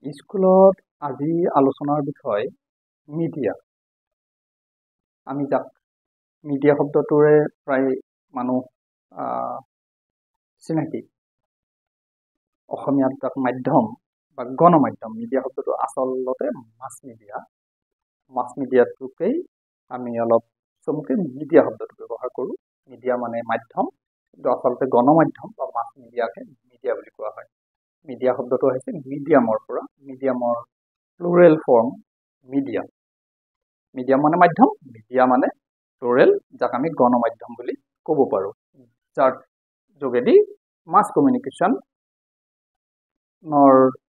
স্কুলত আজি আলোচনাৰ বিষয় মিডিয়া। আমি যাক মিডিয়া শব্দটোৰে প্ৰায় মানুহ চিনাকি। অসমীয়াত যাক মাধ্যম বা গণমাধ্যম, মিডিয়া শব্দটো আচলতে মাছ মিডিয়া। মাছ মিডিয়াটোকেই আমি অলপ চমুকে মিডিয়া শব্দটো ব্যৱহাৰ কৰোঁ। মিডিয়া মানে মাধ্যম, কিন্তু আচলতে গণমাধ্যম বা মাছ মিডিয়াকে মিডিয়া বুলি কোৱা হয়। মিডিয়া শব্দটো আহিছে মিডিয়ামৰ পৰা, মিডিয়ামৰ প্লুৰেল ফৰ্ম মিডিয়া। মিডিয়াম মানে মাধ্যম, মিডিয়া মানে প্লুৰেল, যাক আমি গণমাধ্যম বুলি ক'ব পাৰোঁ, যাৰ যোগেদি মাছ কমিউনিকেশ্যনৰ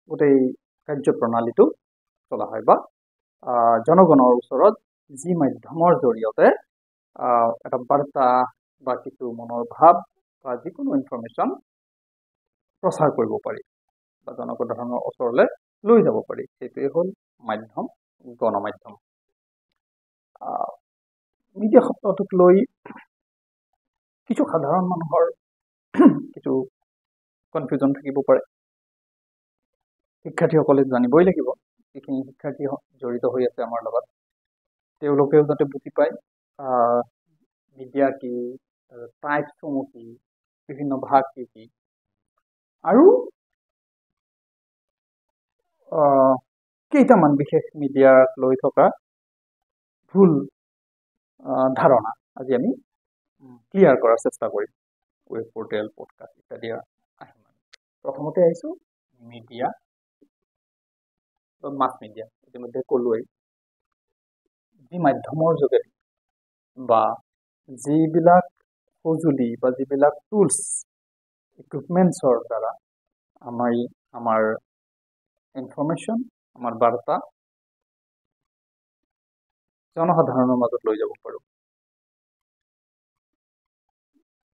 গোটেই কাৰ্যপ্ৰণালীটো চলা হয়, বা জনগণৰ ওচৰত যি মাধ্যমৰ জৰিয়তে এটা বাৰ্তা বা কিছু মনৰ ভাৱ বা যিকোনো ইনফৰ্মেশ্যন প্ৰচাৰ কৰিব পাৰি বা জনসাধাৰণৰ ওচৰলৈ লৈ যাব পাৰি, সেইটোৱে হ'ল মাধ্যম, গণমাধ্যম। মিডিয়া শব্দটোক লৈ কিছু সাধাৰণ মানুহৰ কিছু কনফিউজন থাকিব পাৰে। শিক্ষাৰ্থীসকলে জানিবই লাগিব, যিখিনি শিক্ষাৰ্থী জড়িত হৈ আছে আমাৰ লগত, তেওঁলোকেও যাতে বুজি পায় মিডিয়া কি, টাইপসমূহ কি, বিভিন্ন ভাগ কি কি, আৰু কেইটামান বিশেষ মিডিয়াক লৈ থকা ভুল ধাৰণা আজি আমি ক্লিয়াৰ কৰাৰ চেষ্টা কৰিম। ৱেব পৰ্টেল, পডকাষ্ট ইত্যাদি আহিম। প্ৰথমতে আহিছোঁ মিডিয়া, মাছ মিডিয়া। ইতিমধ্যে ক'লোৱেই, যি মাধ্যমৰ যোগেদি বা যিবিলাক সঁজুলি বা যিবিলাক টুলছ, ইকুইপমেণ্টছৰ দ্বাৰা আমাৰ ইনফৰ্মেশ্যন, আমাৰ বাৰ্তা জনসাধাৰণৰ মাজত লৈ যাব পাৰোঁ।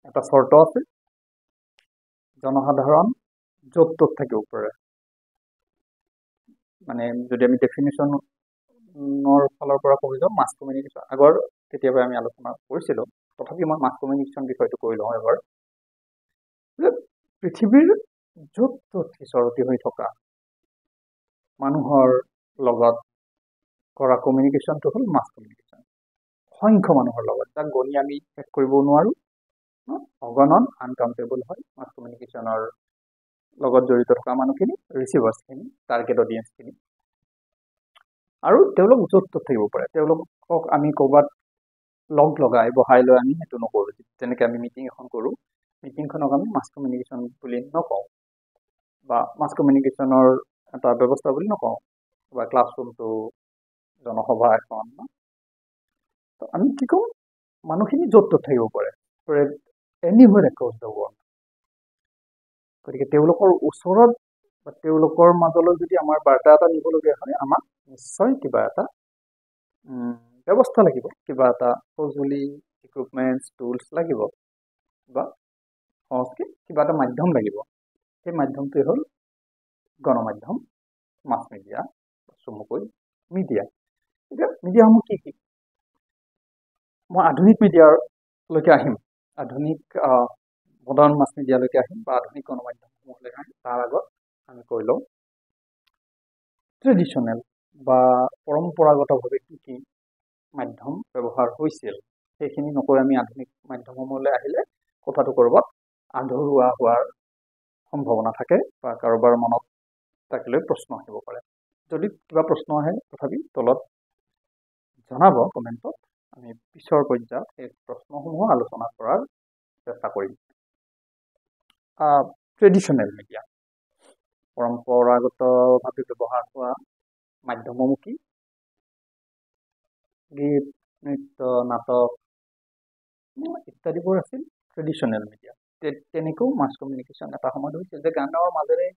এটা চৰ্ত আছে, জনসাধাৰণ য'ত ত'ত থাকিব পাৰে। মানে যদি আমি ডেফিনেশ্যনৰ ফালৰ পৰা পঢ়ি যাওঁ, মাছ কমিউনিকেশ্যন আগৰ কেতিয়াবা আমি আলোচনা কৰিছিলোঁ, তথাপি মই মাছ কমিউনিকেশ্যন বিষয়টো কৈ লওঁ এবাৰ। যে পৃথিৱীৰ য'ত ত'ত সিঁচৰতি হৈ থকা মানুহৰ লগত কৰা কমিউনিকেশ্যনটো হ'ল মাছ কমিউনিকেশ্যন। অসংখ্য মানুহৰ লগত, যাক গণি আমি শেষ কৰিব নোৱাৰোঁ, অগণন, আনকাউণ্টেবল হয় মাছ কমিউনিকেশ্যনৰ লগত জড়িত থকা মানুহখিনি, ৰিচিভাৰ্ছখিনি, টাৰ্গেট অডিয়েঞ্চখিনি। আৰু তেওঁলোক য'ত ত'ত থাকিব পাৰে। তেওঁলোকক আমি ক'ৰবাত লগ লগাই বহাই লৈ আমি সেইটো নকৰোঁ। যেনেকৈ আমি মিটিং এখন কৰোঁ, মিটিংখনক আমি মাছ কমিউনিকেশ্যন বুলি নকওঁ, বা মাছ কমিউনিকেশ্যনৰ এটা ব্যৱস্থা বুলি নকওঁ, বা ক্লাছৰুমটো জনসভা এখন। আমি কি কওঁ, মানুহখিনি য'ত ত'ত থাকিব পাৰে, এনিৱেৰ এক্ৰছ দ্য ৱৰ্ল্ড। গতিকে তেওঁলোকৰ ওচৰত বা তেওঁলোকৰ মাজলৈ যদি আমাৰ বাৰ্তা এটা নিবলগীয়া হয়, আমাক নিশ্চয় কিবা এটা ব্যৱস্থা লাগিব, কিবা এটা সঁজুলি, ইকুইপমেণ্টছ, টুলছ লাগিব, বা সহজকৈ কিবা এটা মাধ্যম লাগিব। সেই মাধ্যমটোৱে হ'ল গণমাধ্যম, মাছ মিডিয়া, চমুকৈ মিডিয়া। এতিয়া মিডিয়াসমূহ কি কি? মই আধুনিক মিডিয়ালৈকে আহিম, আধুনিক মডাৰ্ণ মাছ মিডিয়ালৈকে আহিম, বা আধুনিক গণমাধ্যমসমূহলৈকে আহিম। তাৰ আগত আমি কৈ লওঁ ট্ৰেডিশ্যনেল বা পৰম্পৰাগতভাৱে কি কি মাধ্যম ব্যৱহাৰ হৈছিল, সেইখিনি নকৈ আমি আধুনিক মাধ্যমসমূহলৈ আহিলে কথাটো ক'ৰবাত আধৰুৱা হোৱাৰ সম্ভাৱনা থাকে, বা কাৰোবাৰ মনত তাক লৈ প্ৰশ্ন আহিব পাৰে। যদি কিবা প্ৰশ্ন আহে, তথাপি তলত জনাব কমেণ্টত, আমি পিছৰ পৰ্যায়ত সেই প্ৰশ্নসমূহ আলোচনা কৰাৰ চেষ্টা কৰিম। ট্ৰেডিশ্যনেল মিডিয়া, পৰম্পৰাগতভাৱে ব্যৱহাৰ হোৱা মাধ্যমসমূহ কি? গীত, নৃত্য, নাটক ইত্যাদিবোৰ আছিল ট্ৰেডিশ্যনেল মিডিয়া। তেনেকৈও মাছ কমিউনিকেশ্যন এটা সময়ত হৈছিল, যে গানৰ মাজেৰে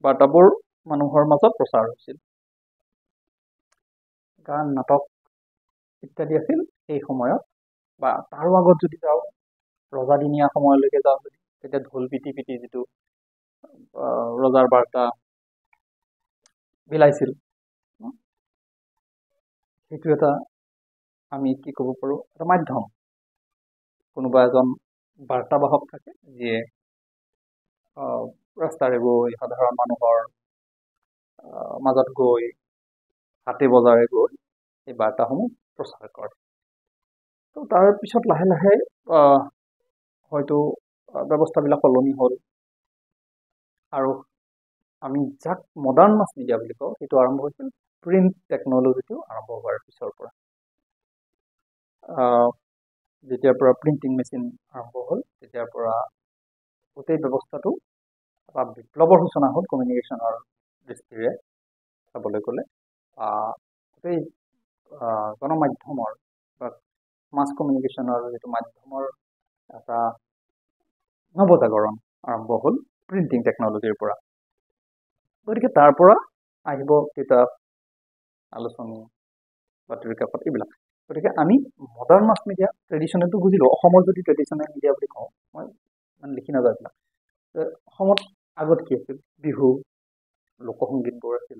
বাৰ্তাবোৰ মানুহৰ মাজত প্ৰচাৰ হৈছিল। গান, নাটক ইত্যাদি আছিল সেই সময়ত। বা তাৰো আগত যদি যাওঁ, ৰজাদিনীয়া সময়লৈকে যাওঁ, যদি তেতিয়া ঢোল পিটি পিটি যিটো ৰজাৰ বাৰ্তা বিলাইছিল, সেইটো এটা আমি কি ক'ব পাৰোঁ, এটা মাধ্যম। কোনোবা এজন বাৰ্তাবাহক থাকে, যিয়ে ৰাস্তাৰে গৈ সাধাৰণ মানুহৰ মাজত গৈ হাটে বজাৰে গৈ এই বাৰ্তাসমূহ প্ৰচাৰ কৰে। তো তাৰ পিছত লাহে লাহে হয়তো ব্যৱস্থাবিলাক সলনি হ'ল আৰু আমি যাক মডাৰ্ণ মাছ মিডিয়া বুলি কওঁ সেইটো আৰম্ভ হৈছিল প্ৰিণ্ট টেকন'লজিটো আৰম্ভ হোৱাৰ পিছৰ পৰা। যেতিয়াৰ পৰা প্ৰিণ্টিং মেচিন আৰম্ভ হ'ল তেতিয়াৰ পৰা গোটেই ব্যৱস্থাটো এটা বিপ্লৱৰ সূচনা হ'ল কমিউনিকেশ্যনৰ দৃষ্টিৰে চাবলৈ গ'লে। গোটেই গণমাধ্যমৰ বা মাছ কমিউনিকেশ্যনৰ যিটো মাধ্যমৰ এটা নৱজাগৰণ আৰম্ভ হ'ল প্ৰিণ্টিং টেকন'লজিৰ পৰা। গতিকে তাৰ পৰা আহিব কিতাপ, আলোচনী, বাতৰি কাকত এইবিলাক। গতিকে আমি মডাৰ্ণ মাছ মিডিয়া ট্ৰেডিশ্যনেলটো বুজিলোঁ। অসমৰ যদি ট্ৰেডিশ্যনেল মিডিয়া বুলি কওঁ, মই মানে লিখি নাযাওঁ এইবিলাক। অসমত আগত কি আছিল? বিহু, লোকসংগীতবোৰ আছিল।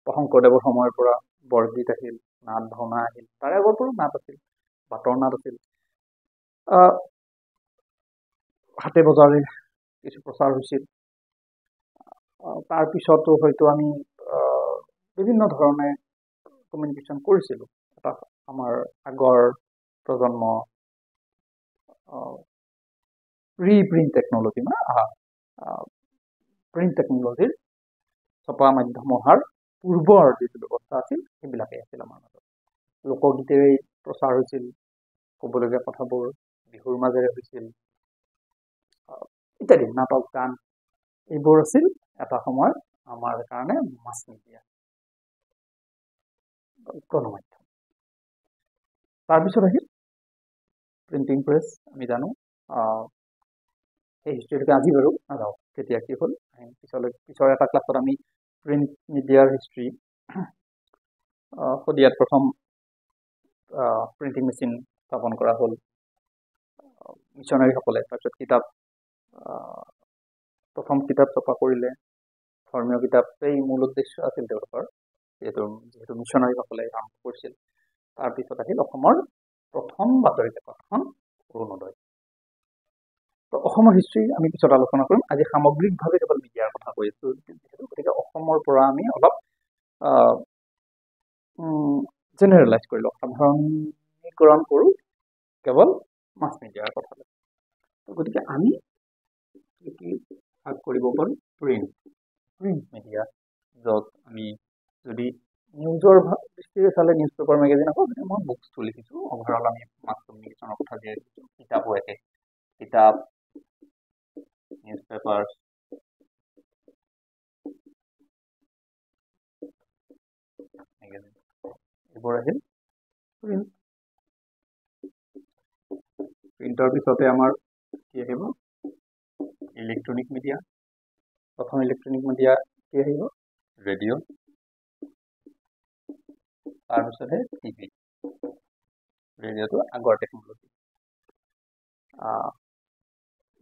শংকৰদেৱৰ সময়ৰ পৰা বৰগীত আহিল, নাট ভাওনা আহিল, তাৰে আগৰ পৰা নাট আছিল, বাটৰ নাট আছিল। হাটে বজাৰে কিছু প্ৰচাৰ হৈছিল। তাৰপিছতো হয়তো আমি বিভিন্ন ধৰণে কমিউনিকেশ্যন কৰিছিলোঁ। এটা আমাৰ আগৰ প্ৰজন্ম প্ৰিণ্ট টেকন'লজি প্ৰিণ্ট টেকন'লজিৰ ছপা মাধ্যম অহাৰ পূৰ্বৰ যিটো ব্যৱস্থা আছিল সেইবিলাকেই আছিল আমাৰ মাজত। লোকগীতেৰেই প্ৰচাৰ হৈছিল, ক'বলগীয়া কথাবোৰ বিহুৰ মাজেৰে হৈছিল ইত্যাদি। নাটক, গান এইবোৰ আছিল এটা সময়ত আমাৰ কাৰণে মাছ মিডিয়া, গণমাধ্যম। তাৰপিছত আহিল প্ৰিণ্টিং প্ৰেছ। আমি জানো সেই হিষ্ট্ৰীলৈকে আজি বাৰু নাযাওঁ, কেতিয়া কি হ'ল পিছৰ এটা ক্লাছত আমি প্ৰিণ্ট মিডিয়াৰ হিষ্ট্ৰী শদিয়াত প্ৰথম প্ৰিণ্টিং মেচিন স্থাপন কৰা হ'ল মিছনাৰীসকলে। তাৰপিছত কিতাপ, প্ৰথম কিতাপ ছপা কৰিলে। ধৰ্মীয় কিতাপেই মূল উদ্দেশ্য আছিল তেওঁলোকৰ, যিহেতু মিছনাৰীসকলে আৰম্ভ কৰিছিল। তাৰপিছত আহিল অসমৰ প্ৰথম বাতৰি কাকতখন অৰুণোদয়। তো অসমৰ হিষ্ট্ৰী আমি পিছত আলোচনা কৰিম। আজি সামগ্ৰিকভাৱে কেৱল মিডিয়াৰ কথা কৈ আছোঁ যিহেতু, গতিকে অসমৰ পৰা আমি অলপ জেনেৰেলাইজ কৰি লওঁ, সাধাৰণীকৰণ কৰোঁ কেৱল মাছ মিডিয়াৰ কথা। গতিকে আমি কি ভাগ কৰিব পাৰোঁ? প্ৰিণ্ট মিডিয়া, য'ত আমি যদি নিউজৰ দৃষ্টিৰে চালে নিউজ পেপাৰ, মেগাজিন আকৌ মই বুকছটো লিখিছোঁ। অভাৰঅল আমি মাছ কমিউনিকেশ্যনৰ কথা যে কিতাপো একে, কিতাপ, নিউজ পেপাৰ, মেগাজিন এইবোৰ আহিল প্ৰিণ্ট। প্ৰিণ্টৰ পিছতে আমাৰ কি আহিব? Electronic media. প্ৰথম ইলেক্ট্ৰনিক মিডিয়া কি আহিব? ৰেডিঅ'। তাৰপিছতহে টিভি। ৰেডিঅ'টো আগৰ টেকন'লজি।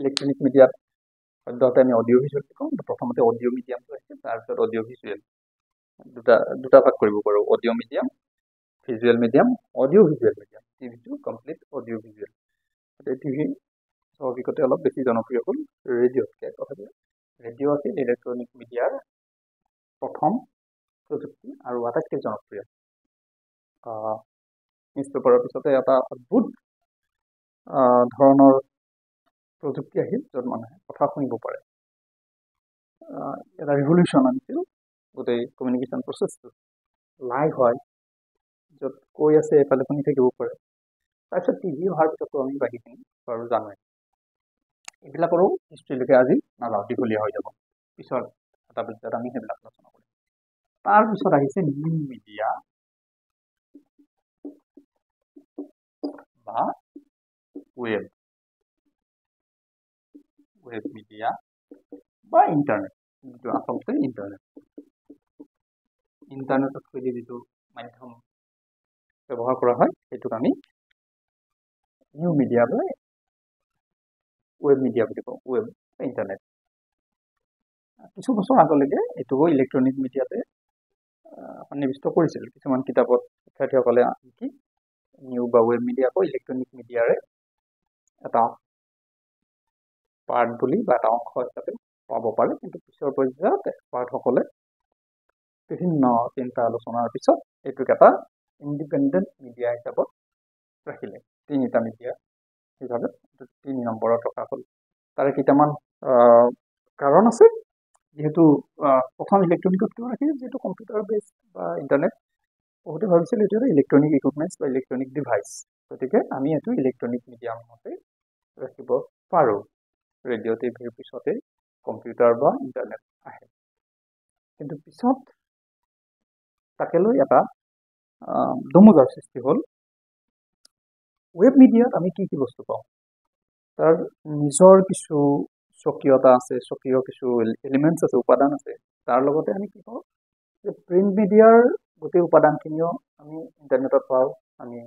ইলেক্ট্ৰনিক মিডিয়াত সদ্যহতে আমি অডিঅ' ভিজুৱেল বুলি কওঁ। প্ৰথমতে অডিঅ' মিডিয়ামটো আহিছে, তাৰপিছত অডিঅ' ভিজুৱেল। দুটা ভাগ কৰিব পাৰোঁ, audio' medium, visual medium, audio' visual medium. টিভিটো কমপ্লিট অডিঅ' ভিজুৱেল। টিভি স্বাভাৱিকতে অলপ বেছি জনপ্ৰিয় হ'ল ৰেডিঅ'তকৈ। তথাপিও ৰেডিঅ' আছিল ইলেক্ট্ৰনিক মিডিয়াৰ প্ৰথম প্ৰযুক্তি আৰু আটাইতকৈ জনপ্ৰিয়। নিউজ পেপাৰৰ পিছতে এটা অদ্ভুত ধৰণৰ প্ৰযুক্তি আহিল, য'ত মানুহে কথা শুনিব পাৰে। এটা ৰিভলিউশ্যন আনিছিল গোটেই কমিউনিকেশ্যন প্ৰচেছটো। লাইভ হয়, য'ত কৈ আছে এফালে শুনি থাকিব পাৰে। তাৰপিছত টিভি অহাৰ পিছতো আমি বাকীখিনি বাৰু জানোৱেই। এইবিলাকৰো হিষ্ট্ৰীলৈকে আজি নাযাওঁ, দীঘলীয়া হৈ যাব। পিছত এটা পৰ্যায়ত আমি সেইবিলাক আলোচনা কৰিম। তাৰপিছত আহিছে নিউ মিডিয়া বা ৱেব মিডিয়া বা ইণ্টাৰনেট, যিটো আচলতে ইণ্টাৰনেটত থ্ৰুদি যিটো মাধ্যম ব্যৱহাৰ কৰা হয় সেইটোক আমি নিউ মিডিয়া বা ৱেব মিডিয়া বুলি কওঁ, ৱেব বা ইণ্টাৰনেট। কিছু বছৰ আগলৈকে এইটোকো ইলেক্ট্ৰনিক মিডিয়াতে সন্নিৱিষ্ট কৰিছিল। কিছুমান কিতাপত শিক্ষাৰ্থীসকলে কি নিউ বা ৱেব মিডিয়াকো ইলেক্ট্ৰনিক মিডিয়াৰে এটা পাৰ্ট বুলি বা এটা অংশ হিচাপে পাব পাৰে, কিন্তু পিছৰ পৰ্যায়ত এক্সপাৰ্টসকলে বিভিন্ন চিন্তা আলোচনাৰ পিছত এইটোক এটা ইণ্ডিপেণ্ডেণ্ট মিডিয়া হিচাপত ৰাখিলে। তিনিটা মিডিয়া হিচাপে 3 নম্বৰত ৰখা হ'ল। তাৰে কেইটামান কাৰণ আছে। যেহেতু প্ৰথম ইলেক্ট্ৰনিকত কিয় ৰাখিছে, যিহেতু কম্পিউটাৰ বেছ বা ইণ্টাৰনেট বহুতে ভাবিছিল এইটো এটা ইলেক্ট্ৰনিক ইকুইপমেণ্টছ বা ইলেক্ট্ৰনিক ডিভাইচ, গতিকে আমি এইটো ইলেক্ট্ৰনিক মিডিয়ামতে ৰাখিব পাৰোঁ। ৰেডিঅ' টিভিৰ পিছতে কম্পিউটাৰ বা ইণ্টাৰনেট আহে। কিন্তু পিছত তাকে লৈ এটা দমোজাৰ সৃষ্টি হ'ল। ৱেব মিডিয়াত আমি কি কি বস্তু পাওঁ, তাৰ নিজৰ কিছু স্বকীয়তা আছে, স্বকীয় কিছু এলিমেণ্টছ আছে, উপাদান আছে। তাৰ লগতে আমি কি পাওঁ যে প্ৰিণ্ট মিডিয়াৰ গোটেই উপাদানখিনিও আমি ইণ্টাৰনেটত পাওঁ। আমি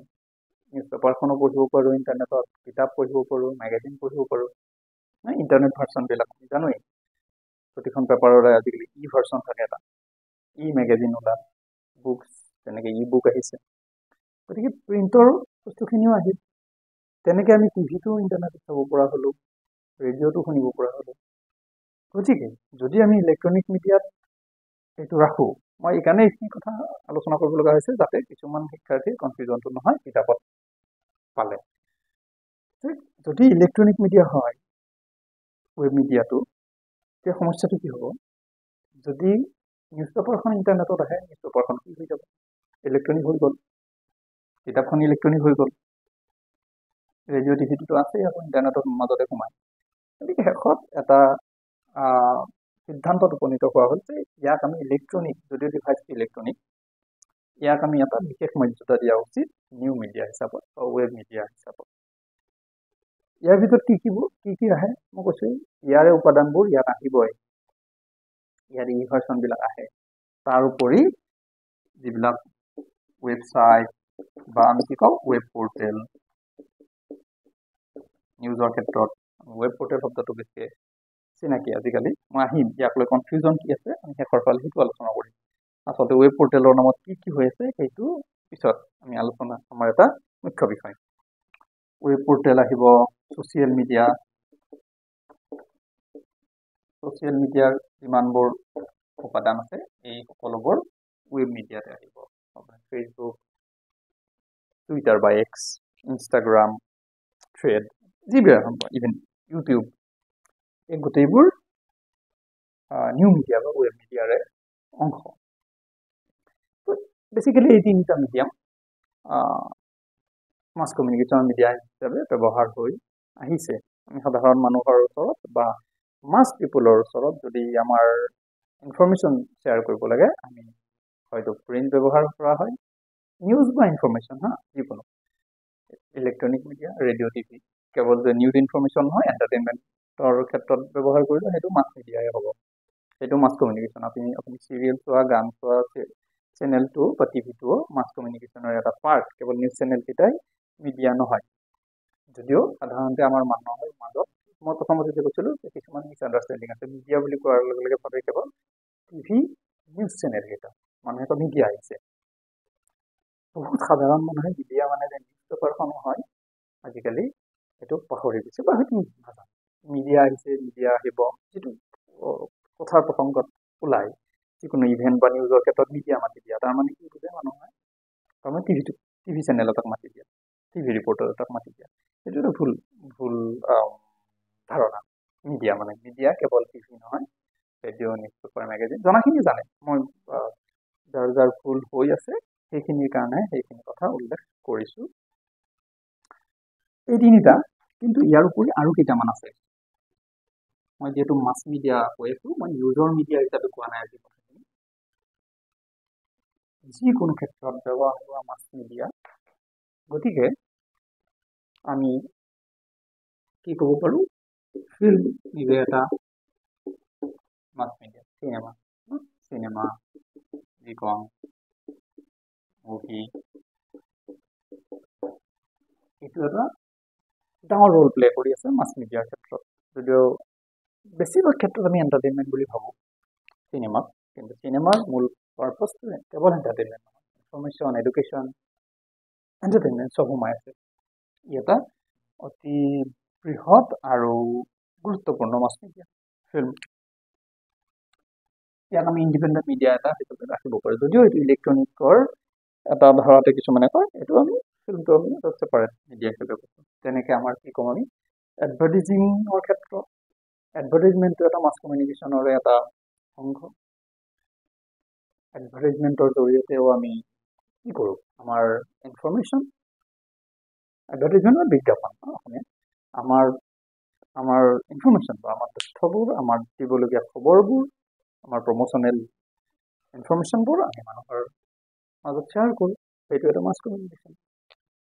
নিউজ পেপাৰখনো পঢ়িব পাৰোঁ ইণ্টাৰনেটত, কিতাপ পঢ়িব পাৰোঁ, মেগাজিন পঢ়িব পাৰোঁ। ইণ্টাৰনেট ভাৰ্চনবিলাক আমি জানোৱেই, প্ৰতিখন পেপাৰৰে আজিকালি ই ভাৰ্চন থাকে, এটা ই মেগাজিন ওলাল, বুকছ তেনেকৈ ই বুক আহিছে। গতিকে প্ৰিণ্টৰ বস্তুখিনিও আহিল। তেনেকৈ আমি টিভিটো ইণ্টাৰনেটত চাব পৰা হ'লোঁ, ৰেডিঅ'টো শুনিব পৰা হ'লোঁ। গতিকে যদি আমি ইলেক্ট্ৰনিক মিডিয়াত এইটো ৰাখোঁ, মই এইকাৰণে এইখিনি কথা আলোচনা কৰিব লগা হৈছে যাতে কিছুমান শিক্ষাৰ্থীৰ কনফিউজনটো নহয় কিতাপত পালে। যদি ইলেক্ট্ৰনিক মিডিয়া হয় ৱেব মিডিয়াটো, তেতিয়া সমস্যাটো কি হ'ব, যদি নিউজ পেপাৰখন ইণ্টাৰনেটত আহে, নিউজ পেপাৰখন কি হৈ যাব, ইলেক্ট্ৰনিক হৈ গ'ল, কিতাপখন ইলেক্ট্ৰনিক হৈ গ'ল, ৰেডিঅ' টিভিটোতো আছেই আকৌ ইণ্টাৰনেটৰ মাজতে সোমায়। গতিকে শেষত এটা সিদ্ধান্তত উপনীত হোৱা হ'ল যে ইয়াক আমি ইলেক্ট্ৰনিক, যদিও ডিভাইচটো ইলেক্ট্ৰনিক, ইয়াক আমি এটা বিশেষ মৰ্যাদা দিয়া উচিত নিউ মিডিয়া হিচাপত বা ৱেব মিডিয়া হিচাপত। ইয়াৰ ভিতৰত কি আহে মই কৈছোঁ, ইয়াৰে উপাদানবোৰ ইয়াত আহিবই, ইয়াৰ ই ভাৰ্চনবিলাক আহে। তাৰ উপৰি যিবিলাক ৱেবছাইট বা আমি কি কওঁ ৱেব পৰ্টেল, নিউজৰ ক্ষেত্ৰত ৱেব পৰ্টেল শব্দটো বেছিকৈ চিনাকি আজিকালি। মই আহিম ইয়াক লৈ কনফিউজন কি আছে আমি শেষৰ ফালে সেইটো আলোচনা কৰিম। আচলতে ৱেব পৰ্টেলৰ নামত কি হৈ আছে সেইটো পিছত আমি আলোচনা, আমাৰ এটা মুখ্য বিষয়। ৱেব পৰ্টেল আহিব, ছ'চিয়েল মিডিয়াৰ যিমানবোৰ উপাদান আছে এই সকলোবোৰ ৱেব মিডিয়াতে আহিব। ফেচবুক, টুইটাৰ বা এক্স, ইনষ্টাগ্ৰাম, থ্ৰেড, যিবিলাক ইভেন ইউটিউব, এই গোটেইবোৰ নিউ মিডিয়া বা ৱেব মিডিয়াৰে অংশ। বেচিকেলি এই তিনিটা মিডিয়াম মাছ কমিউনিকেশ্যন মিডিয়া হিচাপে ব্যৱহাৰ হৈ আহিছে। আমি সাধাৰণ মানুহৰ ওচৰত বা মাছ পিপুলৰ ওচৰত যদি আমাৰ ইনফৰমেশ্যন শ্বেয়াৰ কৰিব লাগে, আমি হয়তো প্ৰিণ্ট ব্যৱহাৰ কৰা হয়, নিউজ বা ইনফৰমেশ্যন, যিকোনো ইলেক্ট্ৰনিক মিডিয়া, ৰেডিঅ' টিভি। কেৱল যে নিউজ ইনফৰমেশ্যন নহয়, এণ্টাৰটেইনমেণ্টৰ ক্ষেত্ৰত ব্যৱহাৰ কৰিলে সেইটো মাছ মিডিয়াই হ'ব, সেইটো মাছ কমিউনিকেশ্যন। আপুনি চিৰিয়েল চোৱা, গান চোৱা চেনেলটো বা টিভিটোও মাছ কমিউনিকেশ্যনৰ এটা পাৰ্ট, কেৱল নিউজ চেনেলকেইটাই মিডিয়া নহয়। যদিও সাধাৰণতে আমাৰ মানুহৰ মাজত, মই প্ৰথমতে যে কৈছিলোঁ যে কিছুমান মিছ আণ্ডাৰষ্টেণ্ডিং আছে, মিডিয়া বুলি কোৱাৰ লগে লগে ভাবে কেৱল টিভি নিউজ চেনেলকেইটা, মানুহে এটা মিডিয়া আহিছে। বহুত সাধাৰণ মানুহে মিডিয়া মানে যে নিউজ পেপাৰখন হয় আজিকালি সেইটো পাহৰি গৈছে বা সেইটো নাজানে। মিডিয়া আহিছে, মিডিয়া আহিব, যিটো কথাৰ প্ৰসংগত ওলায়, যিকোনো ইভেণ্ট বা নিউজৰ ক্ষেত্ৰত মিডিয়া মাতি দিয়া, তাৰমানে কি বুজে মানুহে, তাৰমানে টিভি চেনেল এটাক মাতি দিয়া, টিভি ৰিপৰ্টাৰ এটাক মাতি দিয়া। সেইটো এটা ভুল ধাৰণা। মিডিয়া মানে মিডিয়া কেৱল টিভি নহয়, ৰেডিঅ', নিউজ পেপাৰ, মেগাজিন, জনাখিনি জানে। মই যাৰ ভুল হৈ আছে সেইখিনিৰ কাৰণে সেইখিনি কথা উল্লেখ কৰিছোঁ। এই তিনিটা, কিন্তু ইয়াৰ উপৰি আৰু কেইটামান আছে। মই যিহেতু মাছ মিডিয়া কৈ আছোঁ, মই নিউজৰ মিডিয়া হিচাপে কোৱা নাই আজি কথাখিনি। যিকোনো ক্ষেত্ৰত ব্যৱহাৰ হোৱা মাছ মিডিয়া। গতিকে আমি কি ক'ব পাৰোঁ, ফিল্ম নিজে এটা মাছ মিডিয়া, চিনেমা যিখন মুভি, এইটো এটা ডাঙৰ ৰ'ল প্লে কৰি আছে মাছ মিডিয়াৰ ক্ষেত্ৰত। যদিও বেছিভাগ ক্ষেত্ৰত আমি এণ্টাৰটেইনমেণ্ট বুলি ভাবোঁ চিনেমাক, কিন্তু চিনেমাৰ মূল পাৰ্পজটো কেৱল এণ্টাৰটেইনমেণ্ট নহয়, ইনফৰমেশ্যন, এডুকেশ্যন, এণ্টাৰটেইনমেণ্ট চব সোমাই আছে। ই এটা অতি বৃহৎ আৰু গুৰুত্বপূৰ্ণ মাছ মিডিয়া ফিল্ম। ইয়াত আমি ইণ্ডিপেণ্ডেণ্ট মিডিয়া এটা হিচাপে ৰাখিব পাৰোঁ, যদিও এইটো ইলেক্ট্ৰনিকৰ এটা ধাৰাতে কিছুমানে কয়, এইটো আমি ফিল্মটো আমি এটা ছেপাৰেট মিডিয়া হিচাপে কৈছোঁ। তেনেকৈ আমাৰ কি ক'ম, আমি এডভাৰটাইজিঙৰ ক্ষেত্ৰত এডভাৰটাইজমেণ্টটো এটা মাছ কমিউনিকেশ্যনৰে এটা অংশ। এডভাৰটাইজমেণ্টৰ জৰিয়তেও আমি কি কৰোঁ, আমাৰ ইনফৰমেশ্যন, এডভাৰটাইজমেণ্ট বিজ্ঞাপন অসমীয়া, আমাৰ ইনফৰমেশ্যন বা আমাৰ তথ্যবোৰ, আমাৰ দিবলগীয়া খবৰবোৰ, আমাৰ প্ৰমোচনেল ইনফৰমেশ্যনবোৰ আমি মানুহৰ মাজত শ্বেয়াৰ কৰোঁ, সেইটো এটা মাছ কমিউনিকেশ্যন।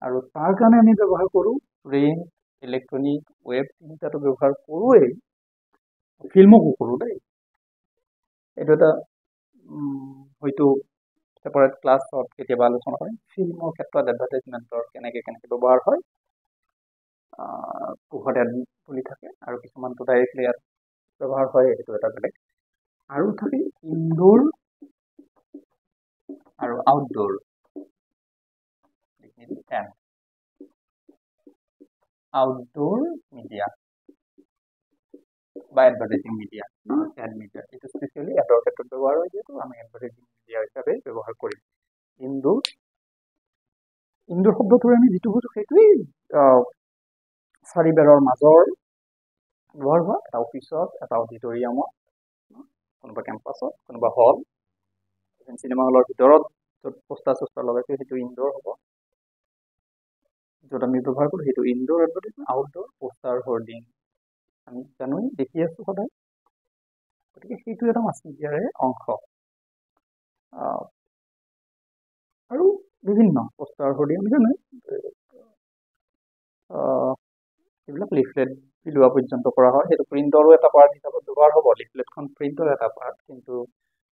আৰু তাৰ কাৰণে আমি ব্যৱহাৰ কৰোঁ প্ৰিণ্ট, ইলেক্ট্ৰনিক, ৱেব, তিনিটাটো ব্যৱহাৰ কৰোঁৱেই, ফিল্মকো কৰোঁ দেই। এইটো এটা হয়তো ছেপাৰেট ক্লাছত কেতিয়াবা আলোচনা কৰিম, ফিল্মৰ ক্ষেত্ৰত এডভাৰটাইজমেণ্টৰ কেনেকৈ ব্যৱহাৰ হয়। পোহত এড বুলি থাকে আৰু কিছুমানটো ডাইৰেক্টলি ইয়াত ব্যৱহাৰ হয়, এইটো এটা বেলেগ। আৰু থাকে ইনডোৰ আৰু আউটডোৰ, আউটডোৰ মিডিয়া বা এডভাৰটাইজিং মিডিয়া, এড মিডিয়া, এইটো স্পেচিয়েলি এডৰ ক্ষেত্ৰত ব্যৱহাৰ হয়, যিহেতু আমি এডভাৰটাইজিং মিডিয়া হিচাপে ব্যৱহাৰ কৰিম। ইনডোৰ শব্দটোৰে আমি যিটো বুজোঁ সেইটোৱেই চাৰিবেৰৰ মাজৰ ব্যৱহাৰ হোৱা, এটা অফিচত, এটা অডিটৰিয়ামত, কোনোবা কেম্পাছত, কোনোবা হল, চিনেমা হলৰ ভিতৰত য'ত পোষ্টাৰ চোষ্টাৰ লগাইছে সেইটো ইনডোৰ হ'ব, য'ত আমি ব্যৱহাৰ কৰোঁ সেইটো indoor advertisement. Outdoor poster, hoarding আমি জানোৱেই, দেখি আছোঁ সদায়, গতিকে সেইটো এটা মাছ মিডিয়াৰে অংশ। আৰু বিভিন্ন পোষ্টাৰ, হোৰ্ডিং আমি জানোৱেই, এইবিলাক লিফলেট বিলোৱা পৰ্যন্ত কৰা হয়, সেইটো প্ৰিণ্টৰো এটা পাৰ্ট হিচাপত ব্যৱহাৰ হ'ব, লিফলেটখন প্ৰিণ্টৰ এটা পাৰ্ট, কিন্তু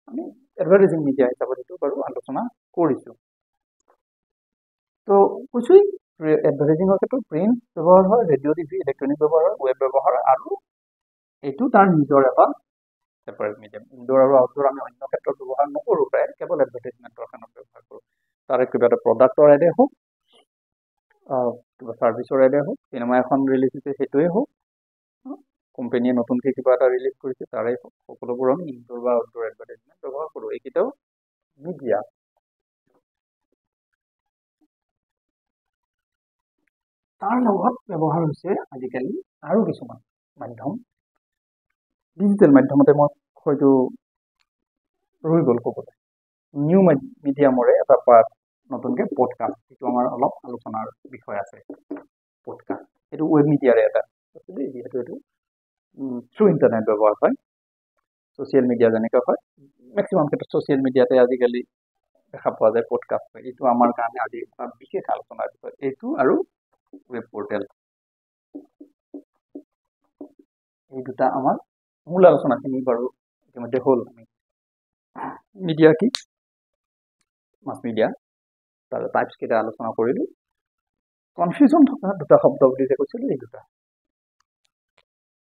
আমি এডভাৰটাইজিং মিডিয়া হিচাপত এইটো বাৰু আলোচনা কৰিছোঁ। তো কৈছোঁ এডভাৰটাইজিঙৰ ক্ষেত্ৰত প্ৰিণ্ট ব্যৱহাৰ হয়, ৰেডিঅ' টিভি, ইলেক্ট্ৰনিক ব্যৱহাৰ হয়, ৱেব ব্যৱহাৰ হয়, আৰু এইটো তাৰ নিজৰ এটা ছেপাৰেট মিডিয়াম। ইনডোৰ আৰু আউটডোৰ আমি অন্য ক্ষেত্ৰত ব্যৱহাৰ নকৰোঁ, প্ৰায় কেৱল এডভাৰটাইজমেণ্টৰ কাৰণে ব্যৱহাৰ কৰোঁ। তাৰে কিবা এটা প্ৰডাক্টৰ এডে হওক, কিবা ছাৰ্ভিচৰ এডে হওক, চিনেমা এখন ৰিলিজ হৈছে সেইটোৱে হওক, কোম্পানীয়ে নতুনকৈ কিবা এটা ৰিলিজ কৰিছে তাৰেই হওক, সকলোবোৰ আমি ইনডোৰ বা আউটডোৰ এডভাৰটাইজমেণ্ট ব্যৱহাৰ কৰোঁ। এইকেইটাও মিডিয়া। তাৰ লগত ব্যৱহাৰ হৈছে আজিকালি আৰু কিছুমান মাধ্যম, ডিজিটেল মাধ্যমতে মই হয়তো ৰৈ গ'ল ক'বলৈ, নিউ মিডিয়ামৰে এটা পাৰ্ট নতুনকৈ পডকাষ্ট, যিটো আমাৰ অলপ আলোচনাৰ বিষয় আছে। পডকাষ্ট এইটো ৱেব মিডিয়াৰে এটা দেই, যিহেতু এইটো থ্ৰু ইণ্টাৰনেট ব্যৱহাৰ হয়, ছ'চিয়েল মিডিয়া যেনেকৈ হয়, মেক্সিমাম ক্ষেত্ৰত ছ'চিয়েল মিডিয়াতে আজিকালি দেখা পোৱা যায় পডকাষ্ট হয়। এইটো আমাৰ কাৰণে আজি এটা বিশেষ আলোচনাৰ বিষয়, এইটো আৰু ৱেব পৰ্টেল, এই দুটা আমাৰ মূল আলোচনাখিনি বাৰু ইতিমধ্যে হ'ল। আমি মিডিয়া কি, মাছ মিডিয়া, তাৰ টাইপছ কেইটা আলোচনা কৰিলোঁ। কনফিউজন থকা দুটা শব্দ বুলি যে কৈছিলোঁ, এই দুটা।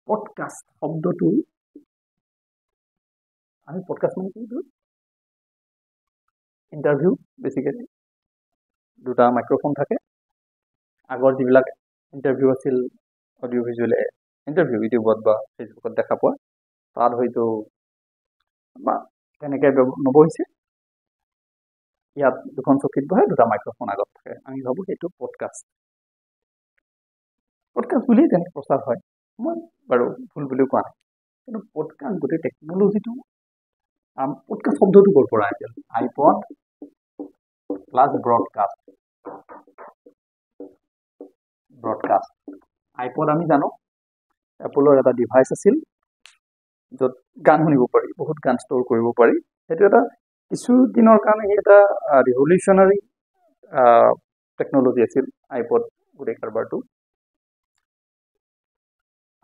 পডকাষ্ট শব্দটো, আমি পডকাষ্ট মানে কি, ইণ্টাৰভিউ, বেছিকেলি দুটা মাইক্ৰফোন থাকে। আগৰ যিবিলাক ইণ্টাৰভিউ আছিল অডিঅ' ভিজুৱেল ইণ্টাৰভিউ, ইউটিউবত বা ফেচবুকত দেখা পোৱা, তাত হয়তো বা তেনেকৈ নবহিছে, ইয়াত দুখন চকীত বহে, দুটা মাইক্ৰফোন আগত থাকে, আমি ভাবোঁ সেইটো পডকাষ্ট। পডকাষ্ট বুলি তেনেকৈ প্ৰচাৰ হয়, মই বাৰু ভুল বুলিও কোৱা নাই, কিন্তু পডকাষ্ট গোটেই টেকন'লজিটো, পডকাষ্ট শব্দটো ক'ৰ পৰা আহিছিল, আইপড প্লাছ ব্ৰডকাষ্ট। আইপড আমি জানো এপলৰ এটা ডিভাইচ আছিল, য'ত গান শুনিব পাৰি, বহুত গান ষ্ট'ৰ কৰিব পাৰি। সেইটো এটা কিছুদিনৰ কাৰণে এটা ৰিভলিউচনাৰী টেকন'লজি আছিল আইপড গোটেই কাৰবাৰটো।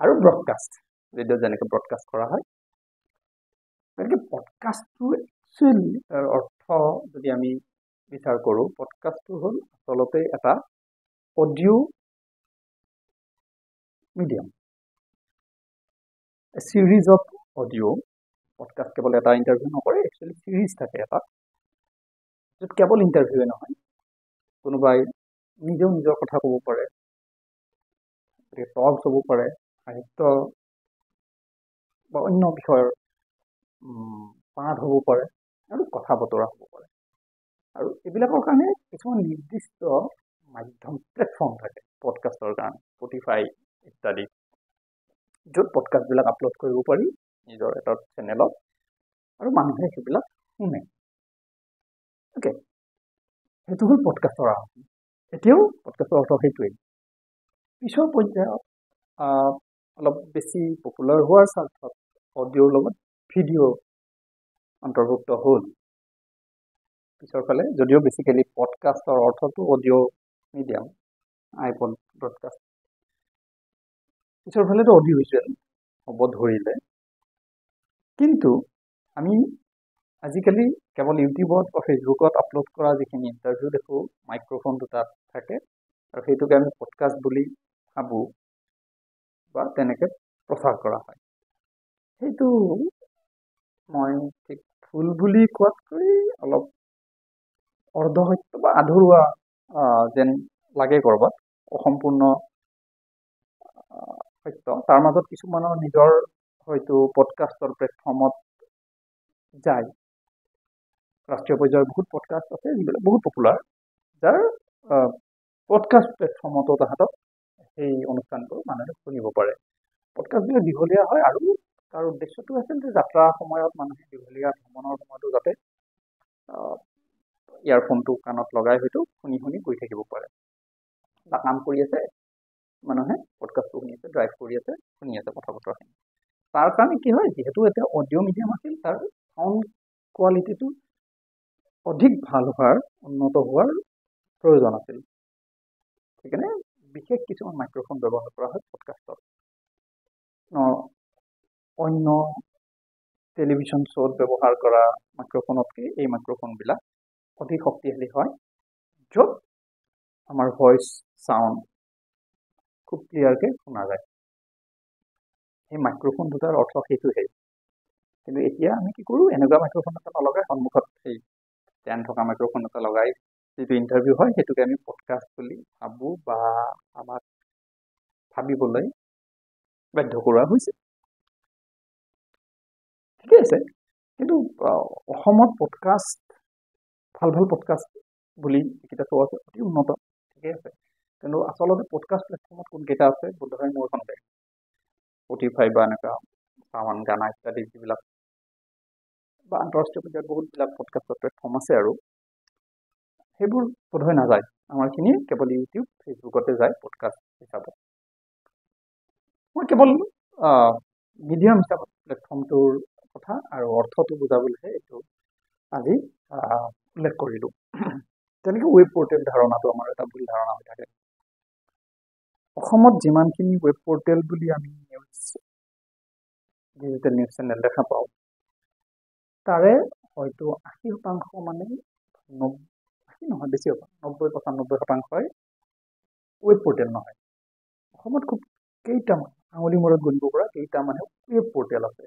আৰু ব্ৰডকাষ্ট, ৰেডিঅ'ত যেনেকৈ ব্ৰডকাষ্ট কৰা হয়, গতিকে পডকাষ্টটো একচুৱেলি তাৰ অৰ্থ যদি আমি বিচাৰ কৰোঁ, পডকাষ্টটো হ'ল আচলতে এটা audio' medium, series of audio'. Podcast কেৱল এটা ইণ্টাৰভিউ নকৰে, একচুৱেলি চিৰিজ থাকে এটা, য'ত কেৱল ইণ্টাৰভিউৱে নহয়, কোনোবাই নিজেও নিজৰ কথা ক'ব পাৰে, টক হ'ব পাৰে, সাহিত্য বা অন্য বিষয়ৰ পাঠ হ'ব পাৰে আৰু কথা বতৰা হ'ব পাৰে। আৰু এইবিলাকৰ কাৰণে কিছুমান নিৰ্দিষ্ট মাধ্যম প্লেটফৰ্ম থাকে পডকাষ্টৰ কাৰণে, স্পটিফাই ইত্যাদি, য'ত পডকাষ্টবিলাক আপলোড কৰিব পাৰি নিজৰ এটা চেনেলত আৰু মানুহে সেইবিলাক শুনে। অ'কে, সেইটো হ'ল পডকাষ্টৰ আৰম্ভ। এতিয়াও পডকাষ্টৰ অৰ্থ সেইটোৱেই। পিছৰ পৰ্যায়ত অলপ বেছি পপুলাৰ হোৱাৰ স্বাৰ্থত অডিঅ'ৰ লগত ভিডিঅ' অন্তৰ্ভুক্ত হ'ল। পিছৰ ফালে যদিও বেছিকেলি পডকাষ্টৰ অৰ্থটো অডিঅ' মিডিয়াম, আইপড ব্ৰডকাষ্ট, পিছৰ ফালেতো অডিঅ' ভিজুৱেল হ'ব ধৰিলে। কিন্তু আমি আজিকালি কেৱল ইউটিউবত বা ফেচবুকত আপলোড কৰা যিখিনি ইণ্টাৰভিউ দেখোঁ, মাইক্ৰফোন দুটাত থাকে আৰু সেইটোকে আমি পডকাষ্ট বুলি ভাবোঁ বা তেনেকৈ প্ৰচাৰ কৰা হয়। সেইটো মই ঠিক ভুল বুলি কোৱাতকৈ অলপ অৰ্ধসত্য বা আধৰুৱা যেন লাগে ক'ৰবাত, অসম্পূৰ্ণ সত্য। তাৰ মাজত কিছুমানৰ নিজৰ হয়তো পডকাষ্টৰ প্লেটফৰ্মত যায়। ৰাষ্ট্ৰীয় পৰ্যায়ৰ বহুত পডকাষ্ট আছে যিবিলাক বহুত পপুলাৰ, যাৰ পডকাষ্ট প্লেটফৰ্মতো তাহাঁতক সেই অনুষ্ঠানবোৰ মানুহে শুনিব পাৰে। পডকাষ্টবিলাক দীঘলীয়া হয় আৰু তাৰ উদ্দেশ্যটো আছিল যে যাত্ৰাৰ সময়ত মানুহে দীঘলীয়া ভ্ৰমণৰ সময়তো যাতে ইয়াৰফোনটো কাণত লগাই হয়তো শুনি শুনি গৈ থাকিব পাৰে, বা কাম কৰি আছে মানুহে পডকাষ্টটো শুনি আছে, ড্ৰাইভ কৰি আছে শুনি আছে কথা বতৰাখিনি। তাৰ কাৰণে কি হয়, যিহেতু এতিয়া অডিঅ' মিডিয়াম আছিল, তাৰ চাউণ্ড কোৱালিটিটো অধিক ভাল হোৱাৰ, উন্নত হোৱাৰ প্ৰয়োজন আছিল। সেইকাৰণে বিশেষ কিছুমান মাইক্ৰফোন ব্যৱহাৰ কৰা হয় পডকাষ্টত। অন্য টেলিভিশ্যন শ্ব'ত ব্যৱহাৰ কৰা মাইক্ৰফোনতকৈ এই মাইক্ৰফোনবিলাক অধিক শক্তিশালী হয়, য'ত আমাৰ ভইচ চাউণ্ড খুব ক্লিয়াৰকৈ শুনা যায়। সেই মাইক্ৰফোন দুটাৰ অৰ্থ সেইটোহে। কিন্তু এতিয়া আমি কি কৰোঁ, এনেকুৱা মাইক্ৰফোন এটা নলগাই সন্মুখত সেই ষ্টেণ্ড থকা মাইক্ৰফোন এটা লগাই যিটো ইণ্টাৰভিউ হয় সেইটোকে আমি পডকাষ্ট বুলি ভাবোঁ বা আমাক ভাবিবলৈ বাধ্য কৰোৱা হৈছে। ঠিকে আছে, কিন্তু অসমত পডকাষ্ট, ভাল ভাল পডকাষ্ট বুলি যিকেইটা শ্ব' আছে অতি উন্নত, ঠিকে আছে। কিন্তু আচলতে পডকাষ্ট প্লেটফৰ্মত কোনকেইটা আছে বোধহয় মোৰ সন্দেহ। স্পটিফাই বা এনেকুৱা সামান গানা ইত্যাদি যিবিলাক বা আন্তঃৰাষ্ট্ৰীয় পৰ্যায়ত বহুতবিলাক পডকাষ্টৰ প্লেটফৰ্ম আছে, আৰু সেইবোৰ বোধহয় নাযায়। আমাৰখিনি কেৱল ইউটিউব ফেচবুকতে যায় পডকাষ্ট হিচাপত। মই কেৱল মিডিয়াম হিচাপত প্লেটফৰ্মটোৰ কথা আৰু অৰ্থটো বুজাবলৈহে এইটো আজি উল্লেখ কৰিলোঁ। তেনেকৈ ৱেব পৰ্টেল ধাৰণাটো আমাৰ এটা ভুল ধাৰণা হৈ থাকে। অসমত যিমানখিনি ৱেব পৰ্টেল বুলি আমি ডিজিটেল নিউজ চেনেল দেখা পাওঁ, তাৰে হয়তো 80% মানে 80 নহয়, বেছি হ'ব, 90-95% ৱেব পৰ্টেল নহয়। অসমত খুব কেইটামান, আঙুলি মূৰত গণিব পৰা কেইটামানে ৱেব পৰ্টেল আছে।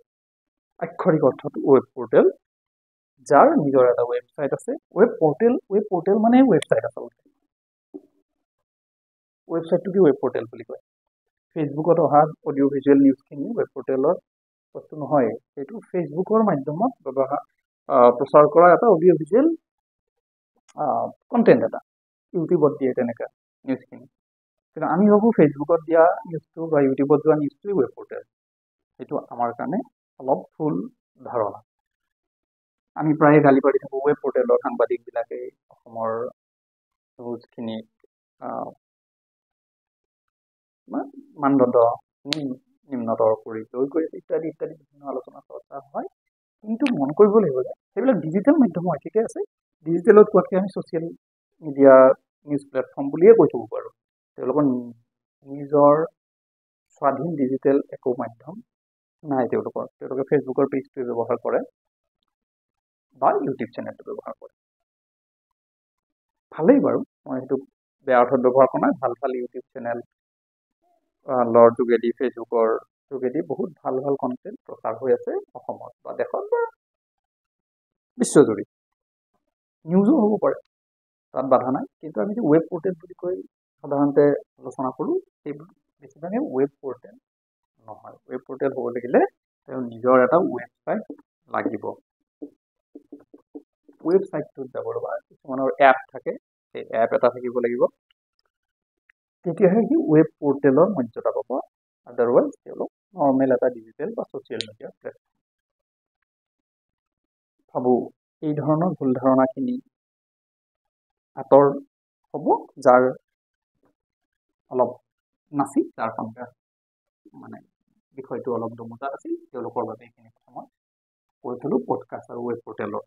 আক্ষৰিক অৰ্থটো ৱেব পৰ্টেল, যাৰ নিজৰ এটা ৱেবছাইট আছে। ৱেব পৰ্টেল মানে ৱেবছাইট আচলতে। ৱেবছাইটটো কি ৱেব পৰ্টেল বুলি কয়। ফেচবুকত অহা অডিঅ' ভিজুৱেল নিউজখিনি ৱেব পৰ্টেলৰ বস্তু নহয়, সেইটো ফেচবুকৰ মাধ্যমত প্ৰচাৰ কৰা এটা অডিঅ' ভিজুৱেল কণ্টেণ্ট এটা। ইউটিউবত দিয়ে তেনেকুৱা নিউজখিনি, কিন্তু আমি ভাবোঁ ফেচবুকত দিয়া নিউজটো বা ইউটিউবত যোৱা নিউজটোৱে ৱেব পৰ্টেল। সেইটো আমাৰ কাৰণে অলপ ভুল ধাৰণা। আমি প্ৰায়ে গালি পাৰি থাকোঁ ৱেব পৰ্টেলৰ সাংবাদিকবিলাকে অসমৰ নিউজখিনি মানদণ্ড নিম্নতৰ কৰি লৈ গৈ আছে ইত্যাদি ইত্যাদি বিভিন্ন আলোচনা চৰ্চা হয়। কিন্তু মন কৰিব লাগিব যে সেইবিলাক ডিজিটেল মাধ্যম হয়, ঠিকে আছে। ডিজিটেলত কোৱাতকৈ আমি ছ'চিয়েল মিডিয়া নিউজ প্লেটফৰ্ম বুলিয়ে কৈ থ'ব পাৰোঁ। তেওঁলোকৰ নিজৰ স্বাধীন ডিজিটেল একো মাধ্যম নাই তেওঁলোকে ফেচবুকৰ পেজটোৱে ব্যৱহাৰ কৰে বা ইউটিউব চেনেলটো ব্যৱহাৰ কৰে। ভালেই বাৰু, মই সেইটো বেয়া অৰ্থত ব্যৱহাৰ কৰা নাই। ভাল ভাল ইউটিউব চেনেল লৰ যোগেদি, ফেচবুকৰ যোগেদি বহুত ভাল ভাল কণ্টেণ্ট প্ৰচাৰ হৈ আছে অসমত বা দেশত বা বিশ্বজুৰি। নিউজো হ'ব পাৰে, তাত বাধা নাই। কিন্তু আমি যে ৱেব পৰ্টেল বুলি কৈ সাধাৰণতে আলোচনা কৰোঁ, সেইবোৰ বেছিভাগে ৱেব পৰ্টেল নহয়। ৱেব পৰ্টেল হ'ব লাগিলে তেওঁৰ নিজৰ এটা ৱেবছাইট লাগিব। ৱেবছাইটটোত যাব ৰ'বা, কিছুমানৰ এপ থাকে, সেই এপ এটা থাকিব লাগিব, তেতিয়াহে সি ৱেব পৰ্টেলৰ মৰ্যাদা পাব। আদাৰৱাইজ তেওঁলোক নৰ্মেল এটা ডিজিটেল বা ছ'চিয়েল মিডিয়া প্লেটফৰ্ম। ভাবোঁ এই ধৰণৰ ভুল ধাৰণাখিনি আঁতৰ হ'ব, যাৰ অলপ নাছিল, যাৰ সন্দেহ মানে বিষয়টো অলপ দমোজাত আছিল, তেওঁলোকৰ বাবে এইখিনি কথা মই কৈ থলোঁ পডকাষ্ট আৰু ৱেব পৰ্টেলৰ।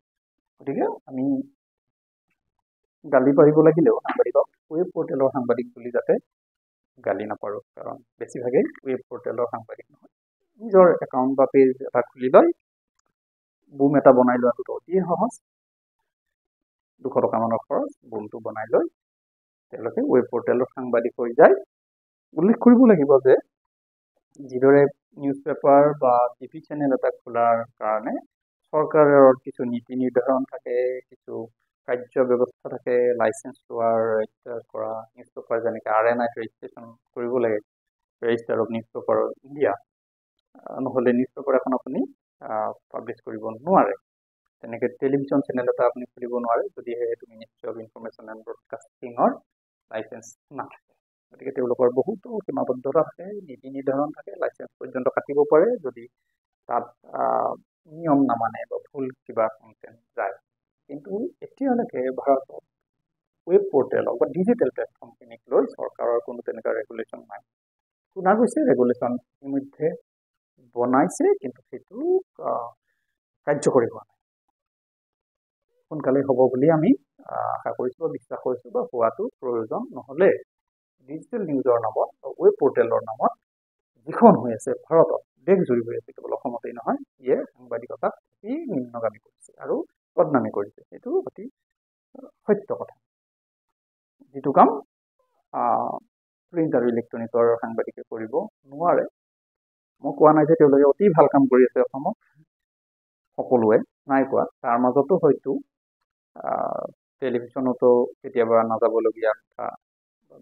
গতিকে আমি গালি পাৰিব লাগিলেও সাংবাদিকক ৱেব পৰ্টেলৰ সাংবাদিক বুলি যাতে গালি নাপাৰোঁ, কাৰণ বেছিভাগেই ৱেব পৰ্টেলৰ সাংবাদিক নহয়। নিজৰ একাউণ্ট বা পেজ এটা খুলি লয়, বুম এটা বনাই লোৱাটো অতি সহজ, 200 টকামানৰ খৰচ, বুমটো বনাই লৈ তেওঁলোকে ৱেব পৰ্টেলৰ সাংবাদিক হৈ যায়। উল্লেখ কৰিব লাগিব যে যিদৰে নিউজ পেপাৰ বা টিভি চেনেল এটা খোলাৰ কাৰণে চৰকাৰৰ কিছু নীতি নিৰ্ধাৰণ থাকে, কিছু কাৰ্য ব্যৱস্থা থাকে, লাইচেঞ্চ লোৱাৰ ৰেজিষ্টাৰ কৰা, নিউজ পেপাৰ যেনেকৈ RNIত ৰেজিষ্ট্ৰেশ্যন কৰিব লাগে, register of news paper India, নহ'লে নিউজ পেপাৰ এখন আপুনি পাব্লিছ কৰিব নোৱাৰে। তেনেকৈ টেলিভিশ্যন চেনেল এটা আপুনি খুলিব নোৱাৰে যদিহে সেইটো মিনিষ্ট্ৰী অফ ইনফৰমেশ্যন এণ্ড ব্ৰডকাষ্টিঙৰ লাইচেঞ্চ নাথাকে। গতিকে তেওঁলোকৰ বহুতো সীমাবদ্ধতা থাকে, নীতি নিৰ্ধাৰণ থাকে, লাইচেঞ্চ পৰ্যন্ত কাটিব পাৰে যদি তাত নিয়ম নামানে বা ভুল কিবা কণ্টেণ্ট যায়। কিন্তু এতিয়ালৈকে ভাৰতত ৱেব পৰ্টেলক বা ডিজিটেল প্লেটফৰ্মখিনিক লৈ চৰকাৰৰ কোনো তেনেকুৱা ৰেগুলেশ্যন নাই। শুনা গৈছে ৰেগুলেশ্যন ইতিমধ্যে বনাইছে, কিন্তু সেইটো কাৰ্যকৰী হোৱা নাই। সোনকালে হ'ব বুলি আমি আশা কৰিছোঁ বা বিশ্বাস কৰিছোঁ, বা হোৱাটো প্ৰয়োজন। নহ'লে ডিজিটেল নিউজৰ নামত বা ৱেব পৰ্টেলৰ নামত যিখন হৈ আছে ভাৰতত, দেশজুৰি হৈ আছে, কেৱল অসমতেই নহয়, ইয়ে সাংবাদিকতাক অতি নিম্নগামী কৰিছে আৰু বদনামী কৰিছে। সেইটো অতি সত্য কথা। যিটো কাম প্ৰিণ্ট আৰু ইলেক্ট্ৰনিকৰ সাংবাদিকে কৰিব নোৱাৰে। মই কোৱা নাই যে তেওঁলোকে অতি ভাল কাম কৰি আছে অসমত, সকলোৱে নাই কোৱা। তাৰ মাজতো হয়তো টেলিভিশ্যনতো কেতিয়াবা নাযাবলগীয়া কথা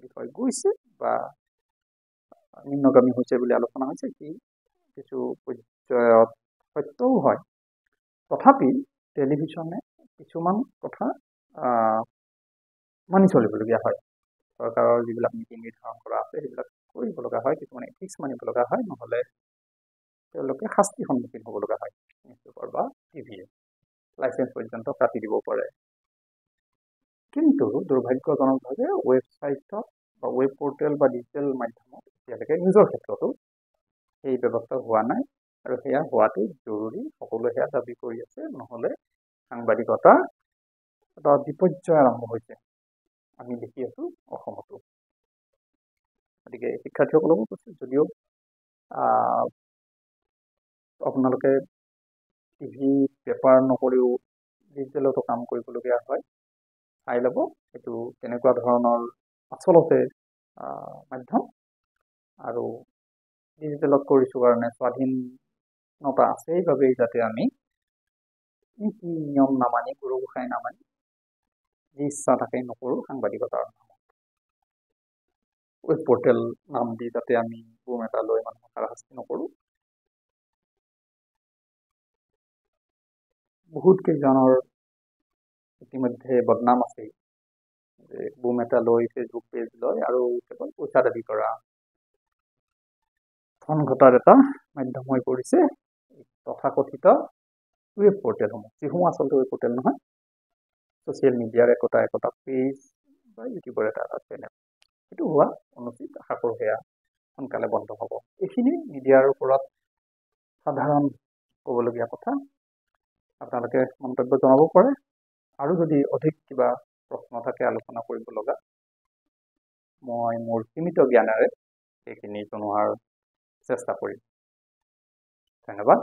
বিষয় গৈছে বা নিম্নগামী হৈছে বুলি আলোচনা হৈছে, কি কিছু পৰ্যায়ত সত্যও হয়। তথাপি টেলিভিশ্যনে কিছুমান কথা মানি চলিবলগীয়া হয়। চৰকাৰৰ যিবিলাক নীতি নিৰ্ধাৰণ কৰা আছে সেইবিলাক কৰিব লগা হয়, কিছুমান এথিক্স মানিব লগা হয়, নহ'লে তেওঁলোকে শাস্তিৰ সন্মুখীন হ'ব লগা হয়। নিউজ পেপাৰ বা টিভিয়ে লাইচেঞ্চ পৰ্যন্ত কাটি দিব পাৰে। কিন্তু দুৰ্ভাগ্যজনকভাৱে ৱেবছাইটত বা ৱেব পৰ্টেল বা ডিজিটেল মাধ্যমত এতিয়ালৈকে নিউজৰ ক্ষেত্ৰতো সেই ব্যৱস্থা হোৱা নাই, আৰু সেয়া হোৱাটো জৰুৰী। সকলোৱে সেয়া দাবী কৰি আছে, নহ'লে সাংবাদিকতা এটা বিপৰ্যয় আৰম্ভ হৈছে, আমি দেখি আছোঁ অসমতো। গতিকে শিক্ষাৰ্থীসকলকো কৈছোঁ, যদিও আপোনালোকে টিভি পেপাৰ নকৰিও ডিজিটেলতো কাম কৰিবলগীয়া হয়, চাই ল'ব এইটো কেনেকুৱা ধৰণৰ আচলতে মাধ্যম, আৰু ডিজিটেলত কৰিছোঁ কাৰণে স্বাধীনতা আছে, সেইবাবেই যাতে আমি নীতি নিয়ম নামানি, গুৰু গোসাঁই নামানি যি ইচ্ছা থাকে নকৰোঁ সাংবাদিকতাৰ নামত। ৱেব পৰ্টেল নাম দি যাতে আমি বুম এটা লৈ মানুহক হাৰাশাস্তি নকৰোঁ। বহুত কেইজনৰ ইতিমধ্যে বদনাম আছে যে বুম এটা লৈ ফেচবুক পেজ লয় আৰু কেৱল পইচা দাবী কৰা, ধন ঘটাৰ এটা মাধ্যম হৈ পৰিছে তথাকথিত ৱেব পৰ্টেলসমূহ, যিসমূহ আচলতে ৱেব পৰ্টেল নহয়, ছ'চিয়েল মিডিয়াৰ একোটা পেজ বা ইউটিউবৰ এটা চেনেল। সেইটো হোৱা অনুচিত। আশা কৰোঁ সেয়া সোনকালে বন্ধ হ'ব। এইখিনি মিডিয়াৰ ওপৰত সাধাৰণ ক'বলগীয়া কথা। আপোনালোকে মন্তব্য জনাব পাৰে, আৰু যদি অধিক কিবা প্ৰশ্ন থাকে আলোচনা কৰিব লগা, মই মোৰ সীমিত জ্ঞানেৰে সেইখিনি জনোৱাৰ চেষ্টা কৰিম। ধন্যবাদ।